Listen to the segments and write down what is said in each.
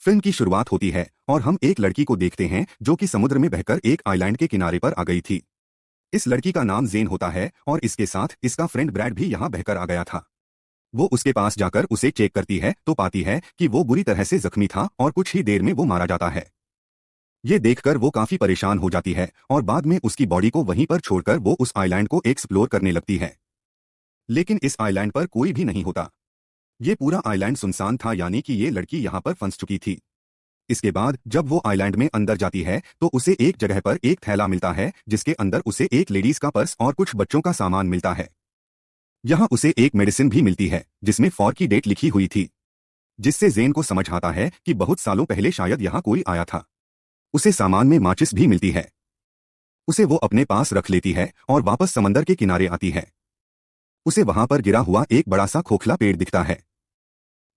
Film की शुरुआत होती है और हम एक लड़की को देखते हैं जो कि समुद्र में बहकर एक आइलैंड के किनारे पर आ गई थी। इस लड़की का नाम जेन होता है और इसके साथ इसका फ्रेंड ब्रैड भी यहाँ बहकर आ गया था। वो उसके पास जाकर उसे चेक करती है तो पाती है कि वो बुरी तरह से जख्मी था और कुछ ही देर में वो मारा जाता है। ये देखकर वो काफी परेशान हो जाती है और बाद में उसकी बॉडी को वहीं पर छोड़कर वो उस आइलैंड को एक्सप्लोर करने लगती है। लेकिन इस आइलैंड पर कोई भी नहीं होता। ये पूरा आइलैंड सुनसान था, यानी कि ये लड़की यहाँ पर फंस चुकी थी। इसके बाद जब वो आइलैंड में अंदर जाती है तो उसे एक जगह पर एक थैला मिलता है जिसके अंदर उसे एक लेडीज का पर्स और कुछ बच्चों का सामान मिलता है। यहाँ उसे एक मेडिसिन भी मिलती है जिसमें फॉर की डेट लिखी हुई थी, जिससे जेन को समझ आता है कि बहुत सालों पहले शायद यहाँ कोई आया था। उसे सामान में माचिस भी मिलती है। उसे वो अपने पास रख लेती है और वापस समंदर के किनारे आती है। उसे वहां पर गिरा हुआ एक बड़ा सा खोखला पेड़ दिखता है।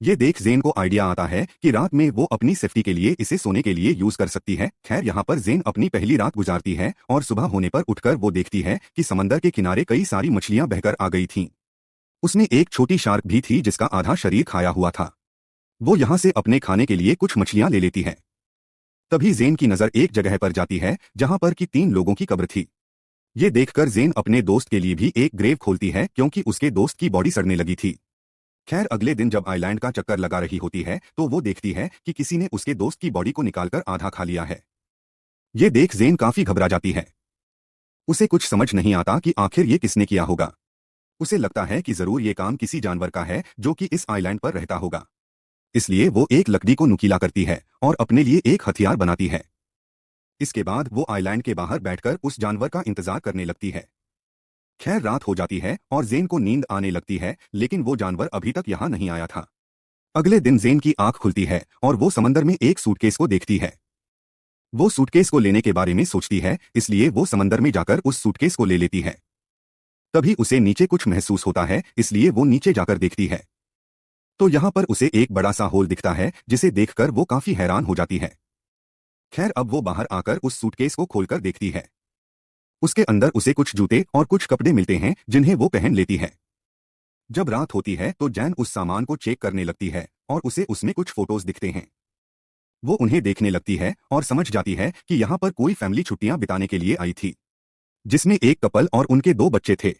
ये देख जेन को आइडिया आता है कि रात में वो अपनी सेफ्टी के लिए इसे सोने के लिए यूज कर सकती है। खैर यहाँ पर जेन अपनी पहली रात गुजारती है और सुबह होने पर उठकर वो देखती है कि समंदर के किनारे कई सारी मछलियां बहकर आ गई थीं। उसमें एक छोटी शार्क भी थी जिसका आधा शरीर खाया हुआ था। वो यहाँ से अपने खाने के लिए कुछ मछलियां ले लेती है। तभी जेन की नजर एक जगह पर जाती है जहां पर कि 3 लोगों की कब्र थी। ये देखकर जेन अपने दोस्त के लिए भी एक ग्रेव खोलती है क्योंकि उसके दोस्त की बॉडी सड़ने लगी थी। खैर अगले दिन जब आइलैंड का चक्कर लगा रही होती है तो वो देखती है कि किसी ने उसके दोस्त की बॉडी को निकालकर आधा खा लिया है। ये देख जेन काफी घबरा जाती है। उसे कुछ समझ नहीं आता कि आखिर ये किसने किया होगा। उसे लगता है कि जरूर ये काम किसी जानवर का है जो कि इस आइलैंड पर रहता होगा। इसलिए वो एक लकड़ी को नुकीला करती है और अपने लिए एक हथियार बनाती है। इसके बाद वो आइलैंड के बाहर बैठकर उस जानवर का इंतजार करने लगती है। खैर रात हो जाती है और जेन को नींद आने लगती है, लेकिन वो जानवर अभी तक यहाँ नहीं आया था। अगले दिन जेन की आंख खुलती है और वो समंदर में एक सूटकेस को देखती है। वो सूटकेस को लेने के बारे में सोचती है, इसलिए वो समंदर में जाकर उस सूटकेस को ले लेती है। तभी उसे नीचे कुछ महसूस होता है, इसलिए वो नीचे जाकर देखती है तो यहाँ पर उसे एक बड़ा सा होल दिखता है जिसे देखकर वो काफी हैरान हो जाती है। खैर अब वो बाहर आकर उस सूटकेस को खोलकर देखती है। उसके अंदर उसे कुछ जूते और कुछ कपड़े मिलते हैं जिन्हें वो पहन लेती है। जब रात होती है तो जैन उस सामान को चेक करने लगती है और उसे उसमें कुछ फोटोज दिखते हैं। वो उन्हें देखने लगती है और समझ जाती है कि यहाँ पर कोई फैमिली छुट्टियां बिताने के लिए आई थी, जिसमें एक कपल और उनके 2 बच्चे थे।